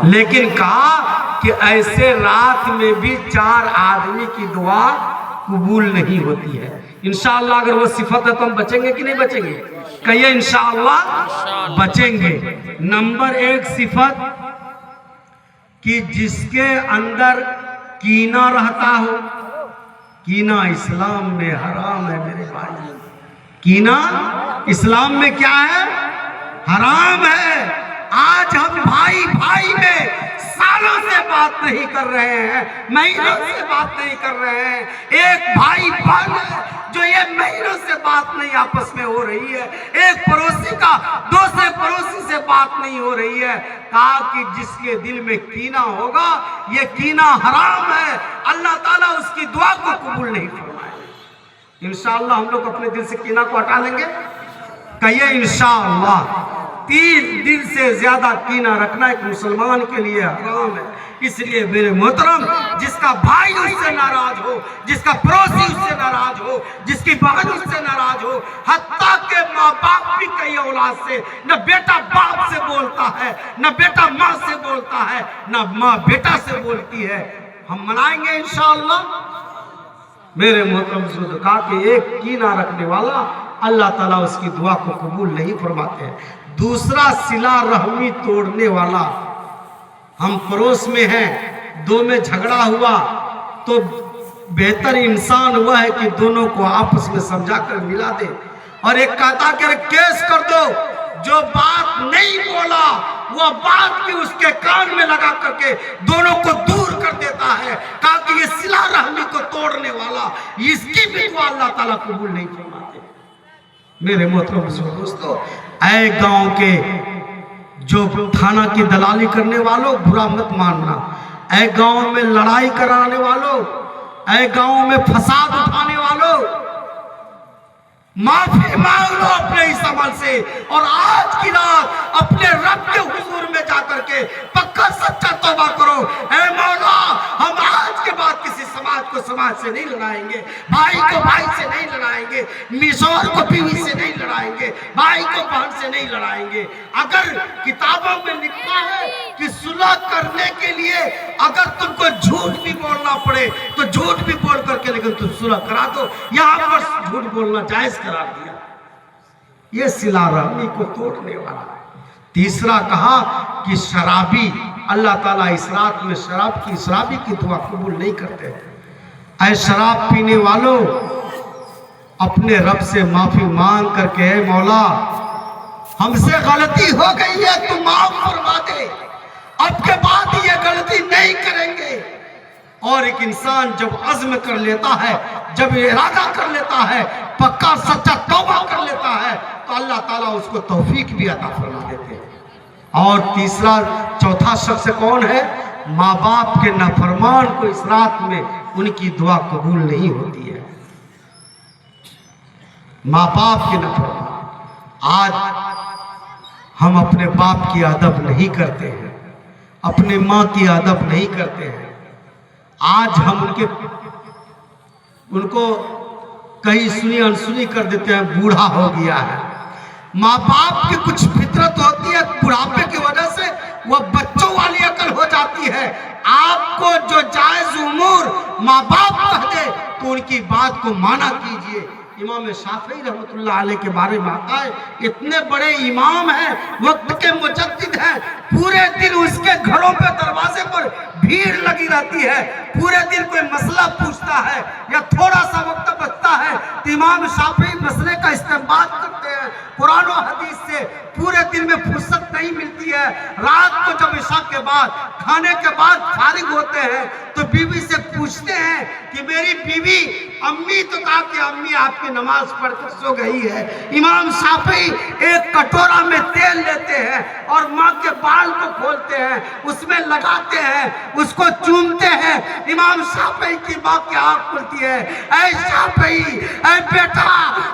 لیکن کہا کہ ایسے رات میں بھی 4 آدمی کی دعا قبول نہیں ہوتی ہے۔ انشاءاللہ اگر وہ صفت ہے تو ہم بچیں گے کہ نہیں بچیں گے؟ کہیے انشاءاللہ بچیں گے۔ نمبر 1 صفت کہ جس کے اندر کینہ رہتا ہو۔ کینہ اسلام میں حرام ہے میرے بھائی، کینہ اسلام میں کیا ہے؟ حرام ہے۔ آج ہم بھائی بھائی میں سالوں سے بات نہیں کر رہے ہیں، مہینوں سے بات نہیں کر رہے ہیں۔ ایک بھائی بہن ہے جو یہ مہینوں سے بات نہیں آپس میں ہو رہی ہے، ایک پڑوسی کا دوسرے پڑوسی سے بات نہیں ہو رہی ہے۔ کہا کہ جس کے دل میں کینہ ہوگا، یہ کینہ حرام ہے، اللہ تعالیٰ اس کی دعا کو قبول نہیں فرمائے۔ انشاءاللہ ہم لوگ اپنے دل سے کینہ کو ہٹا لیں گے، کہیے انشاءاللہ۔ 3 دن سے زیادہ کینہ رکھنا ایک مسلمان کے لیے حرام ہے۔ اس لیے میرے محترم، جس کا بھائی اس سے ناراض ہو، جس کا پڑوسی اس سے ناراض ہو، جس کی بہن اس سے ناراض ہو، حتیٰ کہ ماں باپ بھی کئی اولاد سے، نہ بیٹا باپ سے بولتا ہے، نہ بیٹا ماں سے بولتا ہے، نہ ماں بیٹا سے بولتی ہے، ہم منائیں گے انشاءاللہ۔ میرے محترم بزرگ، کہا کہ ایک کینہ رکھنے والا اللہ تعالیٰ اس کی دعا کو قبول نہیں فرماتے ہیں۔ دوسرا صلہ رحمی توڑنے والا۔ ہم پڑوس میں ہیں، 2 میں جھگڑا ہوا تو بہتر انسان ہوا ہے کہ دونوں کو آپس میں سمجھا کر ملا دے، اور ایک کہتا کہ کیس کر دو۔ جو بات نہیں بولا وہ بات بھی اس کے کان میں لگا کر کے دونوں کو دور کر دیتا ہے۔ کہا کہ یہ صلہ رحمی کو توڑنے والا، اس کی بھی دعا اللہ تعالیٰ قبول نہیں فرماتے۔ میرے محترم دوستو، اے گاؤں کے جو تھانہ کی دلالی کرنے والوں، برا مت ماننا۔ اے گاؤں میں لڑائی کرانے والوں، اے گاؤں میں فساد اٹھانے والوں، معافی مانگ لو اپنے اس عمل سے، اور آج کی رات اپنے رب کے حضور میں جا کر کے پکا سچا توبہ کرو۔ اے مولا، ہم آج کے بعد کسی سماج کو سماج سے نہیں لڑائیں گے، بھائی کو بھائی سے نہیں لڑائیں گے، میشور کو بیوی سے نہیں لڑائیں گے، بھائی کو بہن سے نہیں لڑائیں گے۔ اگر کتابوں میں لکھا ہے کہ صلح کرنے کے لیے اگر تم کو جھوٹ بھی بولنا پڑے تو جھوٹ بھی بول کر کے لیکن تم صلح کرا دو، یہاں پر جھوٹ بولنا جائز قرار دیا۔ یہ صلہ رحمی کو توڑنے والا۔ تیسرا کہا کہ شرابی، اللہ تعالیٰ اس رات میں شرابی کی دعا قبول نہیں کرتے۔ اے شراب پینے والوں، اپنے رب سے معافی مانگ کر کے، اے مولا ہم سے غلطی ہو گئی ہے تو معاف فرما دے، اب کے بعد یہ غلطی نہیں کریں گے۔ اور ایک انسان جب عزم کر لیتا ہے، جب ارادہ کر لیتا ہے، پکا سچا توبہ کر لیتا ہے، تو اللہ تعالیٰ اس کو توفیق بھی عطا فرما دیتے ہیں۔ اور چوتھا شخص کون ہے؟ ماں باپ کے نافرمان کو اس رات میں ان کی دعا قبول نہیں ہوتی ہے۔ ماں باپ کے نافرمان، آج ہم اپنے باپ کی ادب نہیں کرتے ہیں، اپنے ماں کی ادب نہیں کرتے ہیں۔ آج ہم ان کو کہیں سنی انسنی کر دیتے ہیں، بوڑھا ہو گیا ہے۔ ماں باپ کی کچھ فطرت ہوتی ہے، بڑھاپے کی وجہ سے وہ بچوں والی عقل ہو جاتی ہے۔ آپ کو جو جائز امور ماں باپ کہہ دے تو ان کی بات کو مانا کیجئے۔ امام شافعی رحمت اللہ علیہ کے بارے میں آتا ہے، اتنے بڑے امام ہیں، وقت کے مجدد ہیں، پورے دن اس کے گھروں پہ دروازے پر بھیڑ لگی رہتی ہے، پورے دن کوئی مسئلہ پوچھتا ہے یا تھوڑا سا وقت بچتا ہے تو امام شافعی مسئلے کا استنباط کرتے ہیں قرآن و حدیث سے۔ پورے دن میں فرصت نہیں ملتی ہے، رات کو جب عشاء کے بعد کھانے کے بعد فارغ ہوتے ہیں تو بیوی سے پوچھتے ہیں کہ میری بیوی امی تو کہا کہ امی آپ کی نماز پڑھ کر سو گئی ہے۔ امام شافعی ایک کٹورا میں تیل لیتے ہیں اور ماں کے بال کو کھولتے ہیں، اس میں لگاتے ہیں، اس کو چومتے ہیں۔ امام شافعی کی ماں کی آنکھ کھلتی ہے، اے شافعی، اے بیٹا،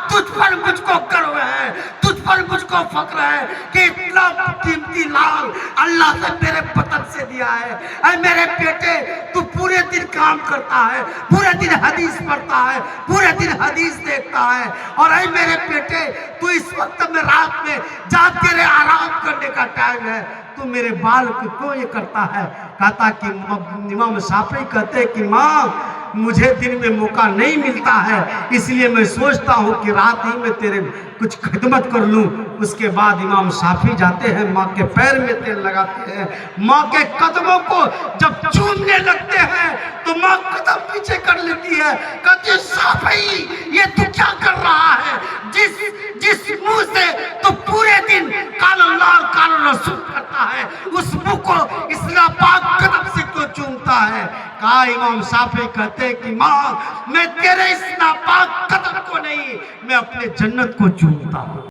تجھ پر مجھ کو گرو ہے، تجھ پر مجھ کو فخر ہے کہ اتنا قیمتی لال اللہ نے میرے وطن سے دیا ہے۔ اے میرے بیٹے، تو پورے دن کام کرتا ہے، پورے دن حدیث پڑھتا ہے، پورے دن حدیث دیکھتا ہے، اور اے میرے بیٹے، تو اس وقت میں رات میں جاگ کے آرام کرنے کا ٹائم ہے، تو میرے بال کو کیوں یہ کرتا ہے؟ کہتا کہ امام شافعی کہتے کہ ماں مجھے دن میں موقع نہیں ملتا ہے، اس لیے میں سوچتا ہوں کہ رات ہی میں تیرے کچھ خدمت کر لوں۔ اس کے بعد امام شافعی جاتے ہیں، ماں کے پیر میں تیل لگاتے ہیں، ماں کے قدموں کو جب چومنے لگتے ہیں تو ماں قدم پیچھے کر لیتی ہے، کہتی ہے شافعی یہ تو کیا کر رہا ہے؟ جس منہ سے تو پورے دن قال اللہ اور قال رسول کرتا ہے، اس منہ کو اس ناپاک قدم سے کیوں چومتا ہے؟ کہا امام شافعی کہتے ہیں کہ ماں میں تیرے اس ناپاک قدم کو نہیں، میں اپنے جنت کو چومتا ہوں۔